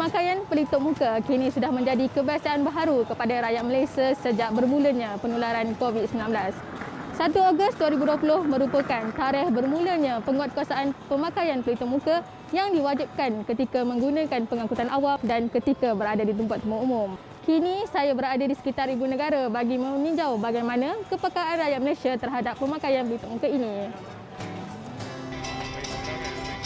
Pemakaian pelitup muka kini sudah menjadi kebiasaan baharu kepada rakyat Malaysia sejak bermulanya penularan COVID-19. 1 Ogos 2020 merupakan tarikh bermulanya penguatkuasaan pemakaian pelitup muka yang diwajibkan ketika menggunakan pengangkutan awam dan ketika berada di tempat-tempat umum. Kini saya berada di sekitar Ibu Negara bagi meninjau bagaimana kepekaan rakyat Malaysia terhadap pemakaian pelitup muka ini.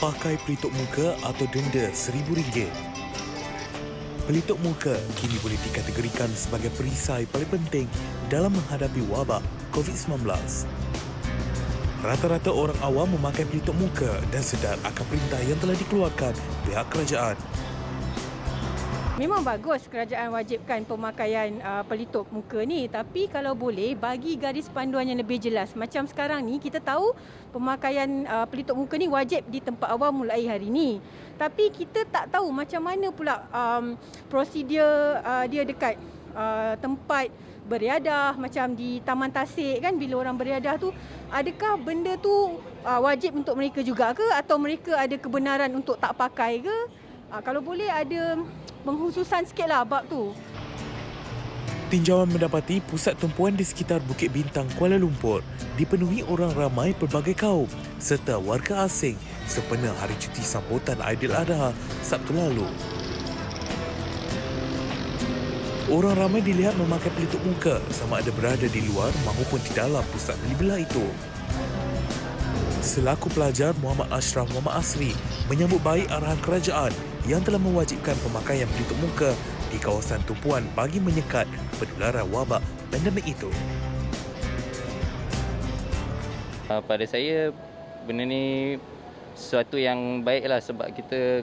Pakai pelitup muka atau denda RM1,000. Pelitup muka kini boleh dikategorikan sebagai perisai paling penting dalam menghadapi wabak COVID-19. Rata-rata orang awam memakai pelitup muka dan sedar akan perintah yang telah dikeluarkan pihak kerajaan. Memang bagus kerajaan wajibkan pemakaian pelitup muka ni, tapi kalau boleh bagi garis panduan yang lebih jelas. Macam sekarang ni kita tahu pemakaian pelitup muka ni wajib di tempat awam mulai hari ni. Tapi kita tak tahu macam mana pula prosedur dia dekat tempat beriadah, macam di Taman Tasik kan, bila orang beriadah tu, adakah benda tu wajib untuk mereka juga ke, atau mereka ada kebenaran untuk tak pakai ke? Kalau boleh ada penghususan sikitlah bab tu. Tinjauan mendapati pusat tumpuan di sekitar Bukit Bintang, Kuala Lumpur dipenuhi orang ramai pelbagai kaum serta warga asing sempena hari cuti sambutan Aidiladha Sabtu lalu. Orang ramai dilihat memakai pelitup muka sama ada berada di luar maupun di dalam pusat beli belah itu. Selaku pelajar, Muhammad Ashraf Muhammad Asri menyambut baik arahan kerajaan yang telah mewajibkan pemakaian pelitup muka di kawasan tumpuan bagi menyekat penularan wabak pandemik itu. Pada saya, benda ni sesuatu yang baiklah sebab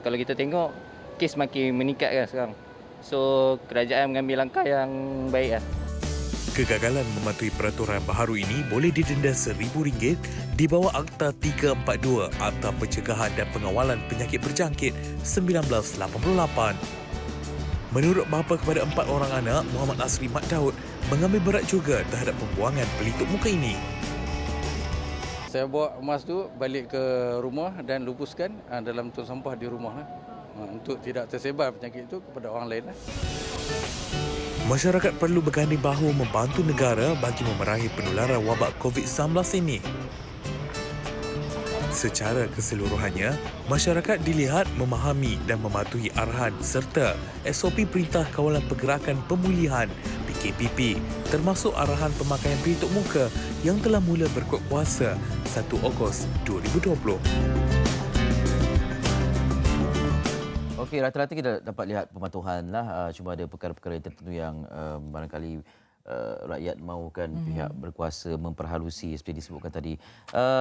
kalau kita tengok kes makin meningkat kan sekarang. So kerajaan mengambil langkah yang baik lah. Kegagalan mematuhi peraturan baharu ini boleh didenda RM1,000 di bawah Akta 342 Akta Pencegahan dan Pengawalan Penyakit Berjangkit 1988. Menurut bapa kepada 4 orang anak, Muhammad Asri Mat Daud mengambil berat juga terhadap pembuangan pelitup muka ini. Saya bawa emas tu balik ke rumah dan lupuskan dalam tong sampah di rumah untuk tidak tersebar penyakit itu kepada orang lain. Masyarakat perlu berganding bahu membantu negara bagi memerangi penularan wabak COVID-19 ini. Secara keseluruhannya, masyarakat dilihat memahami dan mematuhi arahan serta SOP Perintah Kawalan Pergerakan Pemulihan PKPP termasuk arahan pemakaian pelitup muka yang telah mula berkuat kuasa 1 Ogos 2020. Okey, rata-rata kita dapat lihat pematuhan lah. Cuma ada perkara-perkara tertentu yang barangkali rakyat mahukan pihak berkuasa memperhalusi seperti disebutkan tadi.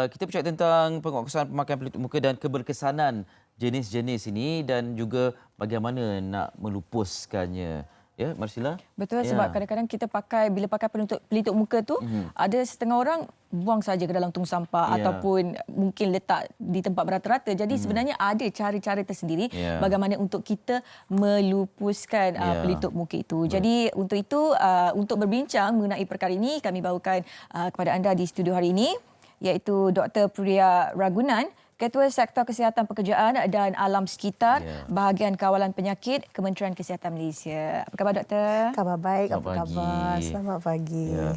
Kita bercakap tentang penguatkuasaan pemakaian pelitup muka dan keberkesanan jenis-jenis ini dan juga bagaimana nak melupuskannya. Ya, Marsila? Betul, sebab kadang-kadang kita bila pakai pelitup muka tu, ada setengah orang buang saja ke dalam tong sampah ataupun mungkin letak di tempat berata-rata. Jadi sebenarnya ada cara-cara tersendiri bagaimana untuk kita melupuskan pelitup muka itu. Jadi untuk itu, untuk berbincang mengenai perkara ini, kami bawakan kepada anda di studio hari ini, iaitu Dr. Priya Ragunan, Ketua Sektor Kesihatan Pekerjaan dan Alam Sekitar, Bahagian Kawalan Penyakit, Kementerian Kesihatan Malaysia. Apa khabar, Doktor? Khabar baik, Selamat apa khabar? pagi. Selamat pagi. Ya.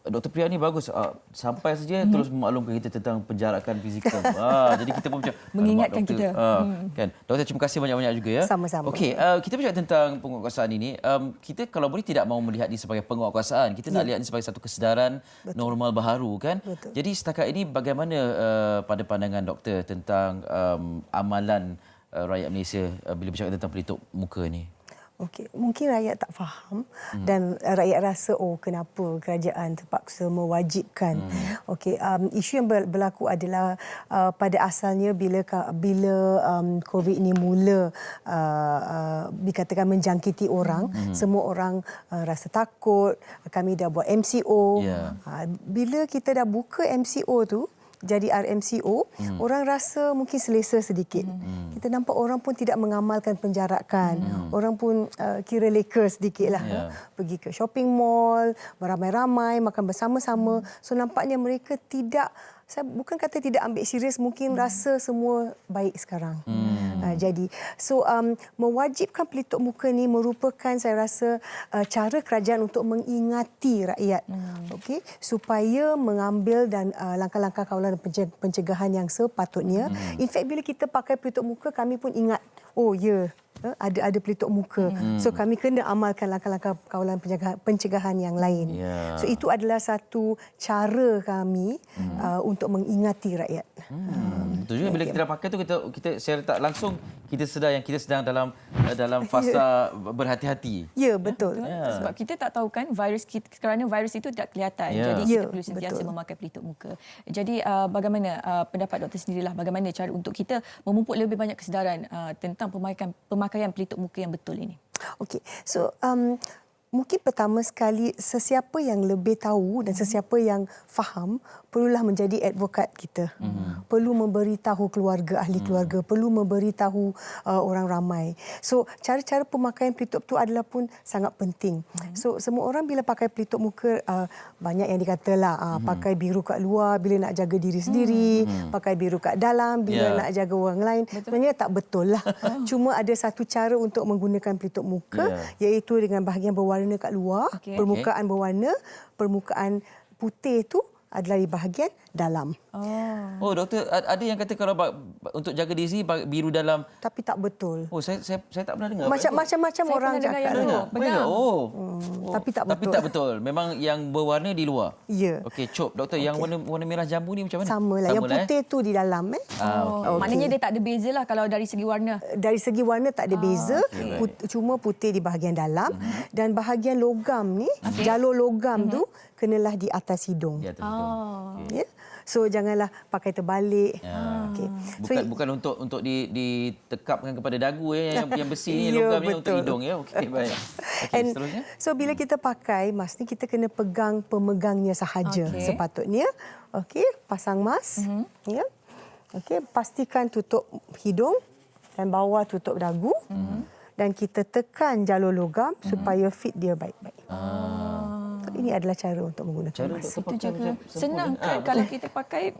Dr. Priya ni bagus. Sampai saja terus memaklumkan kita tentang penjarakan fizikal. Jadi kita pun macam mengingatkan kita. Kan. Doktor, terima kasih banyak-banyak juga ya. Sama-sama. Okey, kita bercakap tentang penguatkuasaan ini. Kita kalau boleh tidak mahu melihat ini sebagai penguatkuasaan. Kita nak lihat ini sebagai satu kesedaran normal baharu kan. Betul. Jadi setakat ini bagaimana pada pandangan doktor tentang amalan rakyat Malaysia bila bercakap tentang pelitup muka ni? Okey, mungkin rakyat tak faham dan rakyat rasa kenapa kerajaan terpaksa mewajibkan. Okey, isu yang berlaku adalah pada asalnya bila COVID ini mula dikatakan menjangkiti orang, semua orang rasa takut. Kami dah buat MCO. Bila kita dah buka MCO tu, jadi RMCO, orang rasa mungkin selesa sedikit. Kita nampak orang pun tidak mengamalkan penjarakan. Orang pun kira leka sedikitlah. Pergi ke shopping mall, beramai-ramai, makan bersama-sama. So nampaknya mereka tidak, saya bukan kata tidak ambil serius, mungkin rasa semua baik sekarang. Jadi mewajibkan pelitup muka ni merupakan saya rasa cara kerajaan untuk mengingati rakyat, okey, supaya mengambil dan langkah-langkah kawalan pencegahan yang sepatutnya. In fact, bila kita pakai pelitup muka, kami pun ingat, oh ya, ada pelitup muka. So kami kena amalkan langkah-langkah kawalan pencegahan yang lain. So itu adalah satu cara kami untuk mengingati rakyat. Betul juga bila kita dah pakai tu kita secara tak langsung kita sedar yang kita sedang dalam fasa berhati-hati. Ya, betul. Sebab kita tak tahu kan kerana virus itu tidak kelihatan. Jadi kita perlu sentiasa memakai pelitup muka. Jadi bagaimana pendapat doktor sendirilah, bagaimana cara untuk kita memupuk lebih banyak kesedaran tentang pemakaian pelitup muka yang betul ini? Okey. So mungkin pertama sekali sesiapa yang lebih tahu dan sesiapa yang faham perlulah menjadi advokat kita. Perlu memberitahu keluarga, ahli keluarga, perlu memberitahu orang ramai. So cara-cara pemakaian pelitup tu adalah pun sangat penting. So semua orang bila pakai pelitup muka banyak yang dikatalah pakai biru kat luar bila nak jaga diri sendiri, pakai biru kat dalam bila nak jaga orang lain. Sebenarnya tak betul lah. Cuma ada satu cara untuk menggunakan pelitup muka iaitu dengan bahagian berwarna kat luar, permukaan berwarna, permukaan putih tu adalah di bahagian dalam. Oh, doktor, ada yang kata kalau untuk jaga diri biru dalam. Tapi tak betul. Oh, saya tak pernah dengar. Macam-macam orang cakap. Benar. Tapi tak betul. Tapi tak betul. Memang yang berwarna di luar. Ya. Okey, Cop. Doktor, yang warna merah jambu ni macam mana? Samalah. Yang putih tu di dalam. Maknanya dia tak ada beza lah kalau dari segi warna. Dari segi warna tak ada beza. Cuma putih di bahagian dalam. Dan bahagian logam ni, jalur logam tu kenalah di atas hidung. Di atas hidung. Ya. So janganlah pakai terbalik. Bukan untuk ditekapkan kepada dagu yang besi ni, logam ni untuk hidung ya. Okey, baik. Okey, seterusnya. So bila kita pakai mask ni kita kena pegang pemegangnya sahaja sepatutnya. Okey, pasang mask. Ya. Okey, pastikan tutup hidung dan bawah tutup dagu. Dan kita tekan jalur logam supaya fit dia baik-baik. Ini adalah cara untuk menggunakan mask. Itu juga senang kan kalau kita pakai.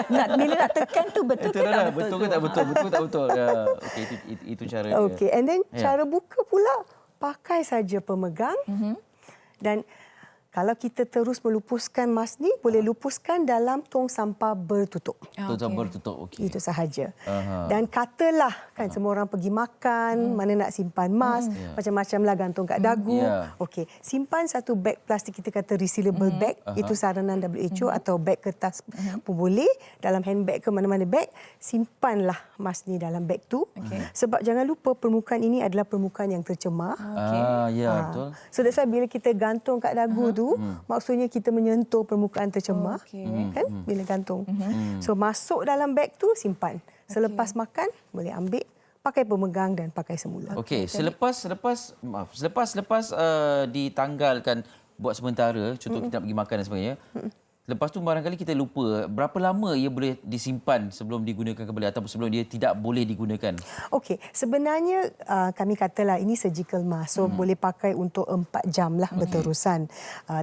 Bila nak tekan tu betul ke tak betul? Betul ke tak betul? Betul tak betul? Ya. Okey, itu cara dia. Okey, and then cara buka pula pakai saja pemegang. Dan kalau kita terus melupuskan mask ni, boleh lupuskan dalam tong sampah bertutup. Tong sampah bertutup, okey. Itu sahaja. Dan katalah kan semua orang pergi makan, mana nak simpan mask, macam-macamlah gantung kat dagu. Okey, simpan satu beg plastik, kita kata resealable bag, itu saranan WHO, atau beg kertas pun boleh, dalam handbag ke mana-mana beg, simpanlah mask ni dalam beg tu. Sebab jangan lupa permukaan ini adalah permukaan yang tercemar. Betul. So that's why bila kita gantung kat dagu tu, maksudnya kita menyentuh permukaan tercemar, kan, bila gantung. So masuk dalam beg tu, simpan. Selepas makan boleh ambil, pakai pemegang dan pakai semula. Okey, selepas ditanggalkan buat sementara, contoh kita nak pergi makan dan sebagainya. Lepas tu barangkali kita lupa, berapa lama ia boleh disimpan sebelum digunakan kembali ataupun sebelum dia tidak boleh digunakan? Okey, sebenarnya kami katalah ini surgical mask. So boleh pakai untuk 4 jam lah berterusan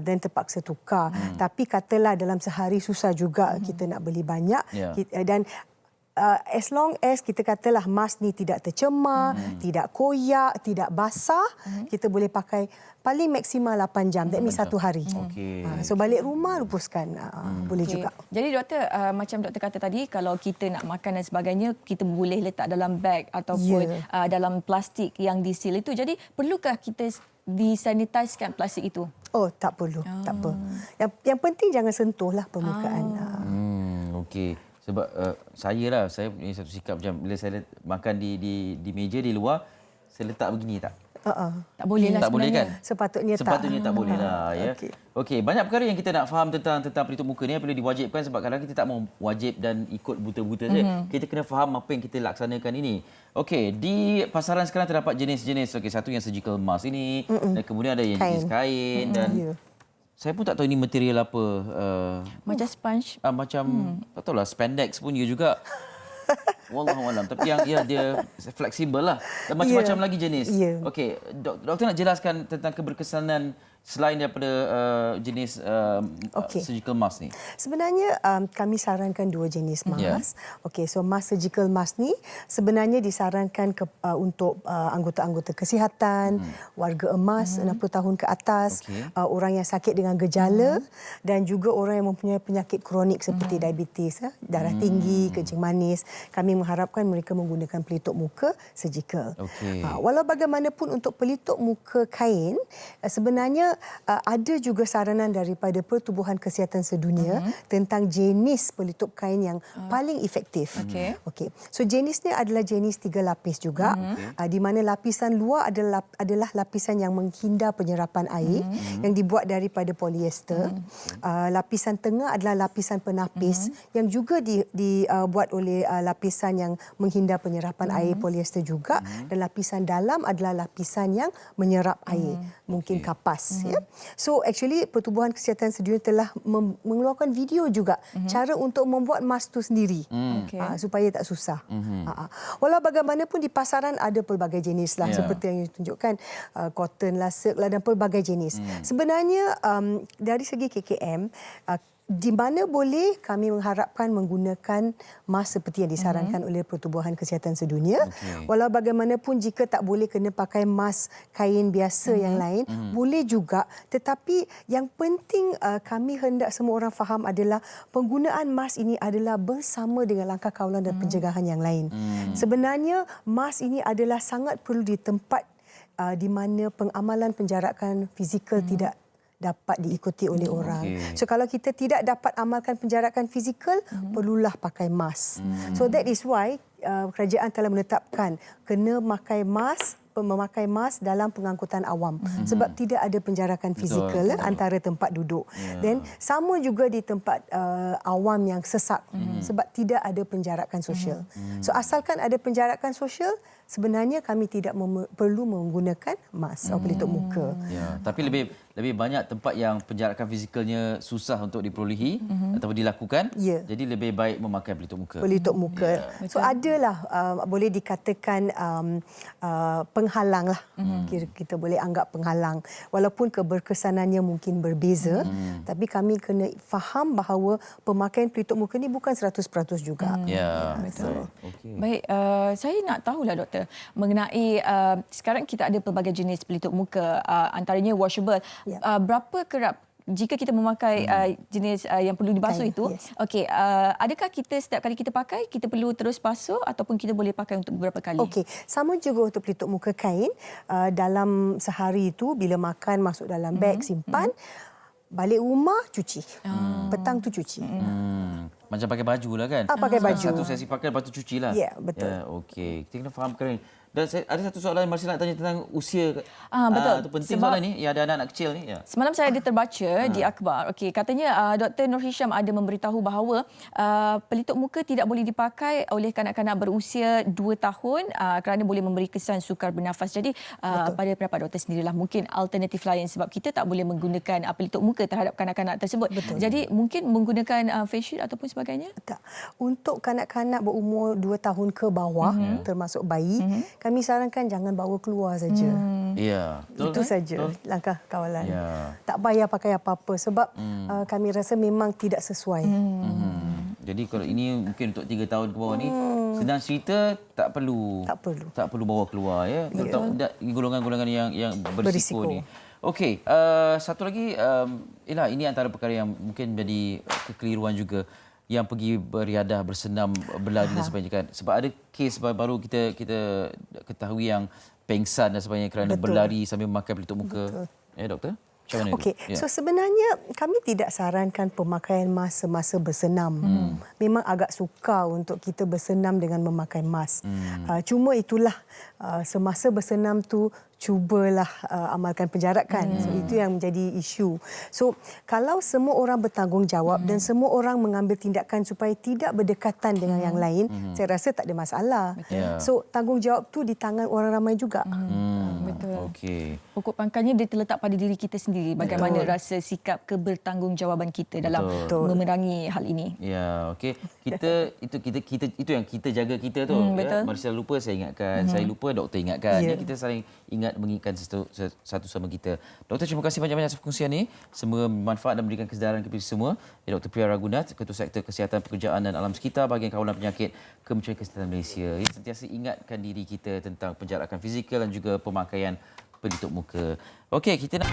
dan terpaksa tukar. Tapi katalah dalam sehari susah juga kita nak beli banyak. Dan as long as kita katalah mask ni tidak tercemar, tidak koyak, tidak basah, kita boleh pakai paling maksimal 8 jam. That means 1 hari. So balik rumah lupuskan. Boleh juga. Jadi doktor, macam doktor kata tadi, kalau kita nak makan dan sebagainya, kita boleh letak dalam beg ataupun dalam plastik yang di-seal itu. Jadi perlukah kita disanitizekan plastik itu? Oh, tak perlu. Tak apa. Yang penting jangan sentuhlah permukaan. Okey. Sebab saya punya satu sikap macam bila saya makan di meja di luar, saya letak begini tak? Tak boleh lah tak boleh kan? Sepatutnya tak boleh lah ya. Okey, banyak perkara yang kita nak faham tentang pelitup muka ni apabila diwajibkan, sebab kadang kita tak mau wajib dan ikut buta-buta saja. Kita kena faham apa yang kita laksanakan ini. Okey, di pasaran sekarang terdapat jenis-jenis. Okey, satu yang surgical mask ini, dan kemudian ada yang jenis kain dan saya pun tak tahu ini material apa. Macam sponge. Macam tak tahulah, spandex pun juga. Wallahualam. Tapi yang dia fleksibel lah. Dan macam-macam lagi jenis. Ya. Okey, doktor nak jelaskan tentang keberkesanan selain daripada jenis surgical mask ni. Sebenarnya kami sarankan 2 jenis mask. Ya. Okey, so mask surgical mask ni sebenarnya disarankan untuk anggota-anggota kesihatan, warga emas 60 tahun ke atas, orang yang sakit dengan gejala dan juga orang yang mempunyai penyakit kronik seperti diabetes, darah tinggi, kencing manis. Kami mengharapkan mereka menggunakan pelitup muka surgical. Okey. Walau bagaimanapun untuk pelitup muka kain, sebenarnya ada juga saranan daripada Pertubuhan Kesihatan Sedunia tentang jenis pelitup kain yang paling efektif. Okey. So jenisnya adalah jenis 3 lapis juga, di mana lapisan luar adalah lapisan yang menghindar penyerapan air yang dibuat daripada polyester. Lapisan tengah adalah lapisan penapis yang juga dibuat oleh lapisan yang menghindar penyerapan air polyester juga, dan lapisan dalam adalah lapisan yang menyerap air, mungkin kapas. Ya. So actually Pertubuhan Kesihatan Sedunia telah mengeluarkan video juga cara untuk membuat mask tu sendiri supaya tak susah. Walau bagaimanapun di pasaran ada pelbagai jenis lah, seperti yang ditunjukkan, cotton lah, silk lah dan pelbagai jenis. Sebenarnya dari segi KKM, di mana boleh kami mengharapkan menggunakan mask seperti yang disarankan oleh Pertubuhan Kesihatan Sedunia. Walau bagaimanapun jika tak boleh kena pakai mask kain biasa yang lain, boleh juga. Tetapi yang penting kami hendak semua orang faham adalah penggunaan mask ini adalah bersama dengan langkah kawalan dan pencegahan yang lain. Sebenarnya mask ini adalah sangat perlu di tempat di mana pengamalan penjarakan fizikal tidak dapat diikuti oleh orang. So kalau kita tidak dapat amalkan penjarakan fizikal, perlulah pakai mask. So that is why kerajaan telah menetapkan kena memakai mask dalam pengangkutan awam sebab tidak ada penjarakan fizikal antara tempat duduk. Dan sama juga di tempat awam yang sesak sebab tidak ada penjarakan sosial. So asalkan ada penjarakan sosial, sebenarnya kami tidak perlu menggunakan mask atau pelitup muka. Ya, tapi lebih banyak tempat yang penjarakan fizikalnya susah untuk diperolehi ataupun dilakukan. Jadi lebih baik memakai pelitup muka. Pelitup muka. So adalah boleh dikatakan penghalang lah. Kita boleh anggap penghalang. Walaupun keberkesanannya mungkin berbeza, tapi kami kena faham bahawa pemakaian pelitup muka ni bukan 100% juga. Ya, betul. Baik, saya nak tahulah doktor mengenai sekarang kita ada pelbagai jenis pelitup muka, antaranya washable. Berapa kerap jika kita memakai jenis yang perlu dibasuh itu, okey, adakah kita setiap kali kita pakai kita perlu terus basuh ataupun kita boleh pakai untuk beberapa kali? Okey, sama juga untuk pelitup muka kain, dalam sehari itu bila makan masuk dalam beg simpan, balik rumah cuci. Petang tu cuci. Macam pakai baju lah kan? Pakai baju. Satu sesi pakai lepas tu cuci lah. Ya, betul. Ya, okey. Kita kena fahamkan. Dan saya ada satu soalan Marsi nak tanya tentang usia. Betul. Itu penting soalan ni. Ya, ada anak-anak kecil ni. Ya. Semalam saya ada terbaca di akhbar. Okey, katanya Dr. Nur Hisham ada memberitahu bahawa pelitup muka tidak boleh dipakai oleh kanak-kanak berusia 2 tahun kerana boleh memberi kesan sukar bernafas. Jadi pada pendapat doktor sendirilah mungkin alternatif lain sebab kita tak boleh menggunakan pelitup muka terhadap kanak-kanak tersebut. Betul. Jadi mungkin menggunakan face shield ataupun sebagainya? Tak. Untuk kanak-kanak berumur 2 tahun ke bawah, termasuk bayi, kami sarankan jangan bawa keluar saja. Ya, itu saja langkah kawalan. Tak payah pakai apa-apa sebab kami rasa memang tidak sesuai. Jadi kalau ini mungkin untuk 3 tahun ke bawah ni, senang cerita tak perlu bawa keluar ya. Golongan-golongan yang berisiko ni. Okey, satu lagi ini antara perkara yang mungkin menjadi kekeliruan juga, yang pergi beriadah, bersenam, berlari dan sebagainya kan. Sebab ada kes baru kita ketahui yang pengsan dan sebagainya kerana berlari sambil memakai pelitup muka. Ya doktor? Macam mana? Okey, so sebenarnya kami tidak sarankan pemakaian mask semasa bersenam. Memang agak sukar untuk kita bersenam dengan memakai mask. Cuma itulah semasa bersenam tu cubalah amalkan penjarak kan. So itu yang menjadi isu. So kalau semua orang bertanggungjawab dan semua orang mengambil tindakan supaya tidak berdekatan dengan yang lain, saya rasa tak ada masalah. Ya. So tanggungjawab tu di tangan orang ramai juga. Betul. Okey. Pokok pangkalnya dia terletak pada diri kita sendiri. Bagaimana rasa sikap kebertanggungjawaan kita dalam Betul. memerangi hal ini. Ya, okey. Itu yang kita jaga kita tu. betul. Marsha lupa saya ingatkan, saya lupa doktor ingatkan. Ya. Kita saling ingat mengingatkan satu sama kita. Doktor, terima kasih banyak-banyak atas perkongsian ini. Semoga bermanfaat dan memberikan kesedaran kepada semua. Dr. Priya Ragunath, Ketua Sektor Kesihatan Pekerjaan dan Alam Sekitar Bahagian Kawalan Penyakit Kementerian Kesihatan Malaysia. Ya, sentiasa ingatkan diri kita tentang penjarakan fizikal dan juga pemakaian pelitup muka. Okey, kita nak